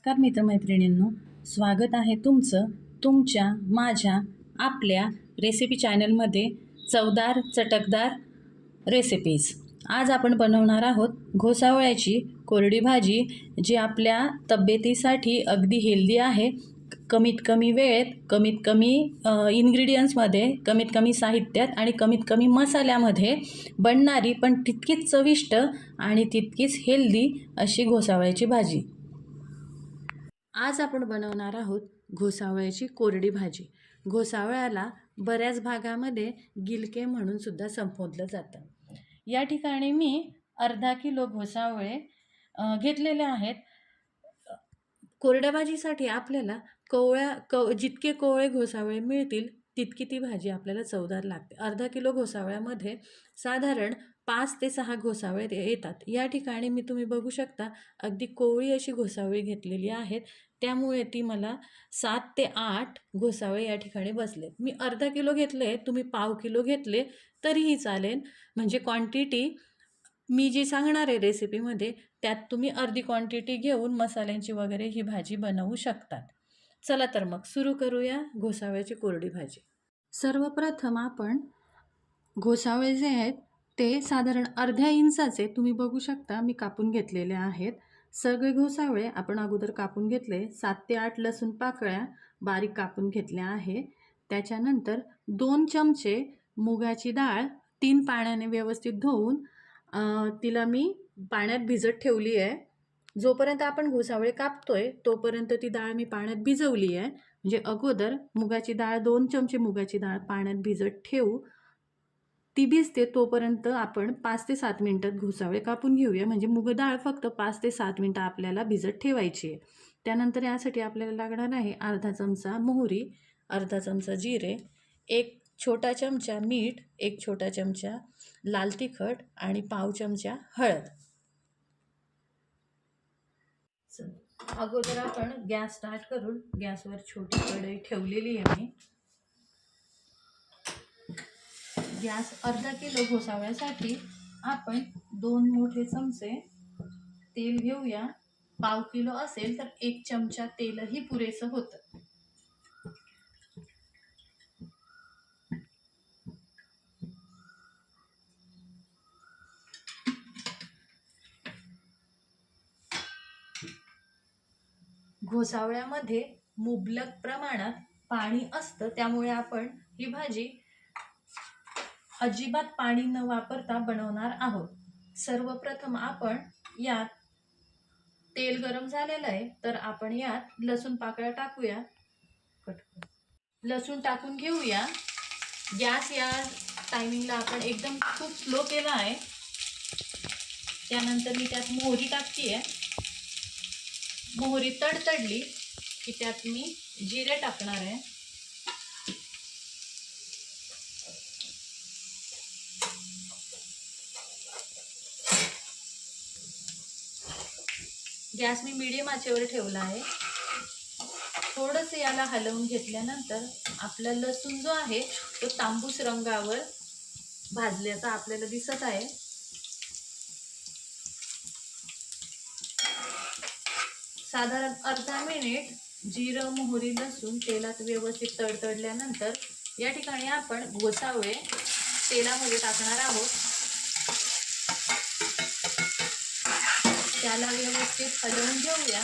नमस्कार मित्रमैत्रिणींनो, स्वागत आहे तुमचं तुमच्या माझ्या आपल्या रेसिपी चॅनलमध्ये चवदार चटकदार रेसिपीज। आज आपण बनवणार आहोत घोसावळ्याची कोरडी भाजी, जी आपल्या तब्येतीसाठी अगदी हेल्दी आहे। कमीत कमी वेळेत, कमीत कमी इन्ग्रेडियंट्समध्ये, कमीत कमी साहित्यात आणि कमीत कमी मसाल्यामध्ये बनणारी पण तितकीच चविष्ट आणि तितकीच हेल्दी अशी घोसावळ्याची भाजी। आज आपण बनवणार आहोत घोसावळ्याची कोरडी भाजी। घोसावळ्याला बऱ्याच भागामध्ये गिलके म्हणून सुद्धा संबोधलं जातं। या ठिकाणी मी अर्धा किलो घोसावळे घेतलेले आहेत। कोरड्या भाजीसाठी आपल्याला जितके कोवळे घोसावळे मिळतील तितकी ती भाजी आपल्याला चवदार लागते। अर्धा किलो घोसावळ्यामध्ये साधारण 5 ते 6 घोसावळे येतात। या ठिकाणी मी तुम्ही बघू शकता अगदी कोवळी अशी घोसावळी घेतलेली आहेत, त्यामुळे ती मला 7 ते 8 घोसावळे या ठिकाणी बसलेत। मी अर्धा किलो घेतले, तुम्ही पाव किलो घेतले तरीही चालेल। म्हणजे क्वांटिटी मी जी सांगणार आहे रेसिपीमध्ये त्यात तुम्ही अर्धी क्वांटिटी घेऊन मसाल्यांची वगैरे ही भाजी बनवू शकतात। चला तर मग सुरू करूया घोसावळ्याची कोरडी भाजी। सर्वप्रथम आपण घोसावळे जे आहेत ते साधारण अर्ध्या इंचाचे तुम्ही बघू शकता मी कापून घेतलेले आहेत। सगळे घोसावळे आपण अगोदर कापून घेतले। 7 ते 8 लसूण पाकळ्या बारीक कापून घेतल्या आहे। त्याच्यानंतर 2 चमचे मुगाची डाळ 3 पाण्याने व्यवस्थित धुवून तिला मी पाण्यात भिजत ठेवली आहे। जोपर्यंत आपण घोसावळे कापतोय तोपर्यंत ती डाळ मी पाण्यात भिजवली आहे। म्हणजे अगोदर मुगाची डाळ 2 चमचे मुगाची डाळ पाण्यात भिजत ठेवू, ती भिजते तोपर्यंत आपण 5 ते 7 मिनिटात घोसावळे कापून घेऊया। म्हणजे मूग डाळ फक्त 5 ते 7 मिनिटं आपल्याला भिजत ठेवायची आहे। त्यानंतर यासाठी आपल्याला लागणार आहे अर्धा चमचा मोहरी, अर्धा चमचा जिरे, 1 छोटा चमचा मीठ, 1 छोटा चमचा लाल तिखट आणि पाव चमचा हळद। अगोदर आपण गॅस स्टार्ट करून गॅसवर छोटी कढई ठेवलेली आहे मी। गॅस अर्धा किलो घोसावळ्यासाठी आपण 2 मोठे चमचे तेल घेऊया। पाव किलो असेल तर 1 चमचा तेलही पुरेसं होतं। घोसावळ्यामध्ये मुबलक प्रमाणात पाणी असतं, त्यामुळे आपण ही भाजी अजिबात पाणी न वापरता बनवणार आहोत। सर्वप्रथम आपण यात तेल गरम झालेलं आहे तर आपण यात लसूण पाकळ्या टाकूया। लसूण टाकून घेऊया। गॅस या टायमिंगला आपण एकदम खूप स्लो केला आहे। त्यानंतर मी त्यात मोहरी टाकते आहे। मोहरी तडतडली की त्यात मी जिरे टाकणार आहे। गॅस मी मीडियम आचेवर ठेवला आहे। थोडंसं याला हलवून घेतल्यानंतर आपला लसूण जो आहे तो तांबूस रंगावर भाजल्याचा आपल्याला दिसत आहे। साधारण अर्धा मिनिट जिरं मोहरी लसूण तेलात व्यवस्थित तडतडल्यानंतर या ठिकाणी आपण घोसावळे तेलामध्ये टाकणार आहोत। त्याला व्यवस्थित हलवून घेऊया।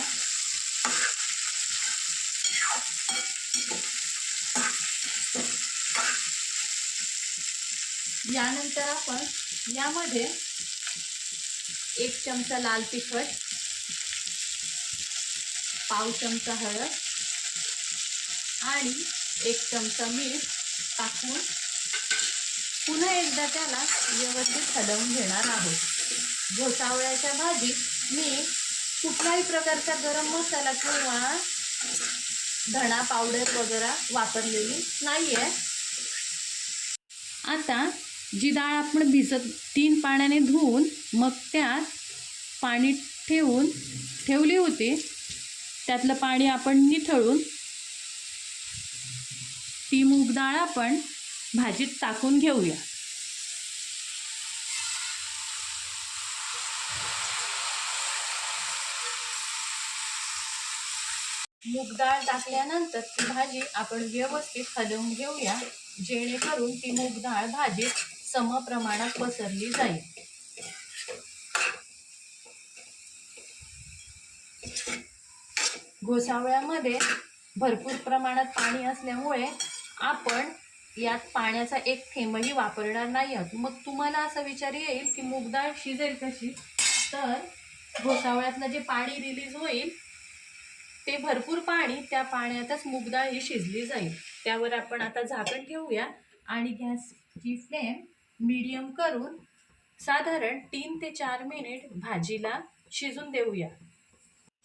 यानंतर आपण यामध्ये 1 चमचा लाल तिखट, पाव चमचा हळद आणि 1 चमचा मीठ टाकून पुन्हा एकदा त्याला व्यवस्थित हलवून घेणार आहोत। घोसावळ्याच्या भाजीत मी कुठल्याही प्रकारचा गरम मसाला किंवा धणा पावडर वगैरे वापरलेली नाही आहे। आता जी डाळ आपण 3 पाण्याने धुवून मग त्यात पाणी ठेवली होती, त्यातलं पाणी आपण निथळून ती मूग डाळ आपण भाजीत टाकून घेऊया। मूग डाळ टाकल्यानंतर ती भाजी आपण व्यवस्थित हलवून घेऊया, जेणेकरून ती मूग डाळ भाजीत समप्रमाणात पसरली जाईल. घोसावळ्यामध्ये भरपूर प्रमाणात पाणी असल्यामुळे आपण यात पाण्याचा एक थेंबही वापरणार नाही आहोत. मग तुम्हाला असा विचार येईल की मूग डाळ शिजेल कशी? तर घोसावळ्यातलं जे पाणी रिलीज होईल ते भरपूर पाणी, त्या पाण्यातच मूग डाळ ही शिजली जाईल. त्यावर आपण आता झाकण ठेवूया आणि गॅसची फ्लेम मीडियम करून साधारण 3 ते 4 मिनिट भाजीला शिजून देऊया.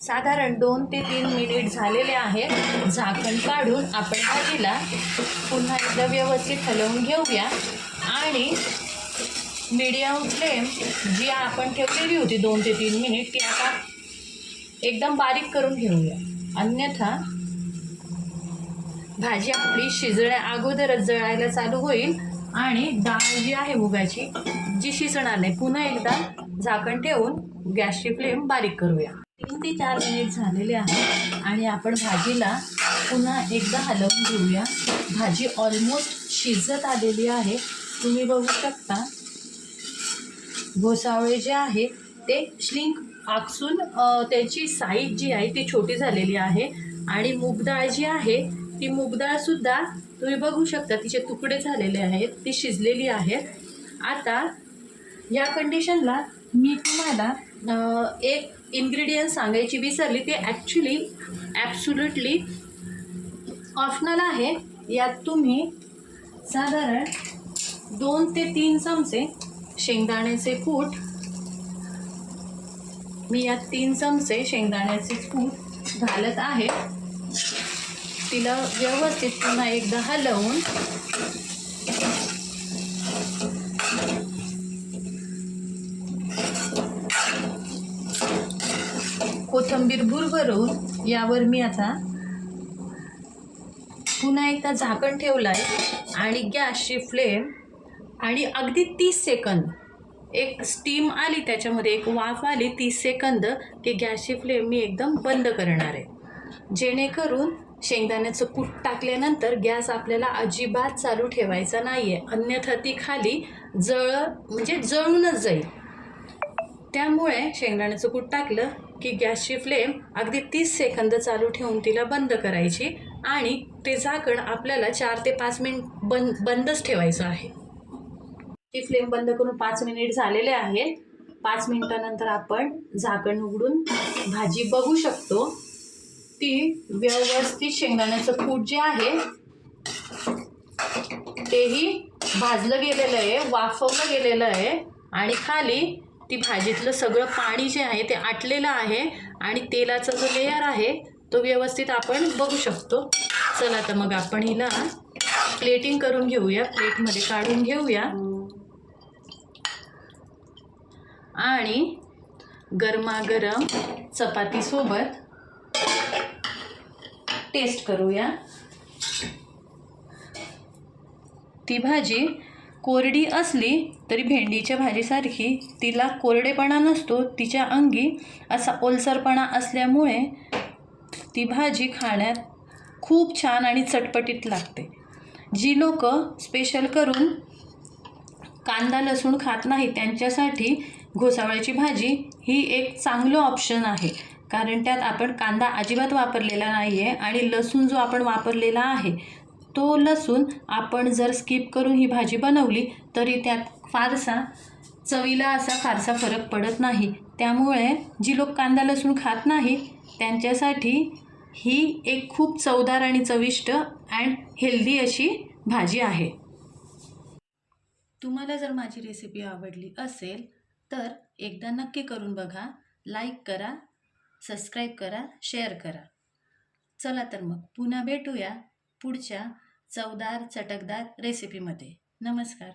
साधारण 2 ते 3 मिनिट झालेले आहेत. झाकण काढून आपण भाजीला पुन्हा एकदा व्यवस्थित हलवून घेऊया आणि मीडियम फ्लेम जी आपण ठेवलेली होती 2 ते 3 मिनिट, ती आता एकदम बारीक करून घेऊया. अन्यथा भाजी आपली शिजण्या अगोदरच जळायला चालू होईल आणि डाळ जी आहे मुगाची जी शिजणार नाही. पुन्हा एकदा झाकण ठेवून गॅसची फ्लेम बारीक करूया. 3 ते 4 मिनिट झालेले आहे आणि आपण भाजीला पुन्हा एकदा हलवून घेऊया. भाजी ऑलमोस्ट शिजत आलेली आहे. तुम्ही बघू शकता घोसावळे जे आहे ते श्लिंक आकसून त्याची साईज जी आहे ती छोटी झालेली आहे आणि मूग डाळ जी आहे ती मूग डाळसुद्धा तुम्ही बघू शकता तिचे तुकडे झालेले आहेत, ती शिजलेली आहे. आता या कंडिशनला मी तुम्हाला एक इन्ग्रेडियंट सांगायची विसरली. ते ॲक्च्युली ॲब्सोल्युटली ऑप्शनल आहे. यात तुम्ही साधारण 2 ते 3 चमचे शेंगदाण्याचे कूट, मी यात 3 चमचे शेंगदाण्याचे कूट घालत आहे. तिला व्यवस्थित पुन्हा एकदा हलवून कोथिंबीर भुरभरून यावर मी आता पुन्हा एकदा झाकण ठेवलं आहे आणि गॅसची फ्लेम आणि अगदी 30 सेकंद एक स्टीम आली, त्याच्यामध्ये एक वाफ आली, 30 सेकंद की गॅसची फ्लेम मी एकदम बंद करणार आहे. जेणेकरून शेंगदाण्याचं कूट टाकल्यानंतर गॅस आपल्याला अजिबात चालू ठेवायचा नाही आहे, अन्यथा ती खाली जळूनच जाईल. त्यामुळे शेंगदाण्याचं कूट टाकलं की गॅसची फ्लेम अगदी 30 सेकंद चालू ठेवून तिला बंद करायची आणि ते झाकण आपल्याला 4 ते 5 मिनिट बंदच ठेवायचं आहे. ती फ्लेम बंद करून 5 मिनिट झालेले आहेत. 5 मिनिटानंतर आपण झाकण उघडून भाजी बघू शकतो. ती व्यवस्थित शेंगदाण्याचं कूट जे आहे तेही भाजलं गेलेलं आहे, वाफवलं गेलेलं आहे आणि खाली ती भाजीतलं सगळं पाणी जे आहे ते आटलेलं आहे आणि तेलाचा जो लेयर आहे तो व्यवस्थित आपण बघू शकतो. चला तर मग आपण हिला प्लेटिंग करून घेऊया, प्लेटमध्ये काढून घेऊया आणि गरमागरम चपातीसोबत टेस्ट करूया. ती भाजी कोरडी असली तरी भेंडीच्या भाजीसारखी तिला कोरडेपणा नसतो, तिच्या अंगी असा ओलसरपणा असल्यामुळे ती भाजी खाण्यात खूप छान आणि चटपटीत लागते. जी लोक स्पेशल करून कांदा लसूण खात नाही त्यांच्यासाठी घोसावळ्याची भाजी ही एक चांगलं ऑप्शन आहे, कारण त्यात आपण कांदा अजिबात वापरलेला नाही आहे आणि लसूण जो आपण वापरलेला आहे तो लसूण आपण जर स्किप करून ही भाजी बनवली तरी त्यात चवीला फारसा फरक पडत नाही. त्यामुळे जी लोक कांदा लसूण खात नाही त्यांच्यासाठी ही एक खूप चवदार आणि चविष्ट अँड हेल्दी अशी भाजी आहे. तुम्हाला जर माझी रेसिपी आवडली असेल तर एकदा नक्की करून बघा, लाईक करा, सबस्क्राईब करा, शेअर करा. चला तर मग पुन्हा भेटूया पुढच्या चवदार चटकदार रेसिपीमध्ये. नमस्कार.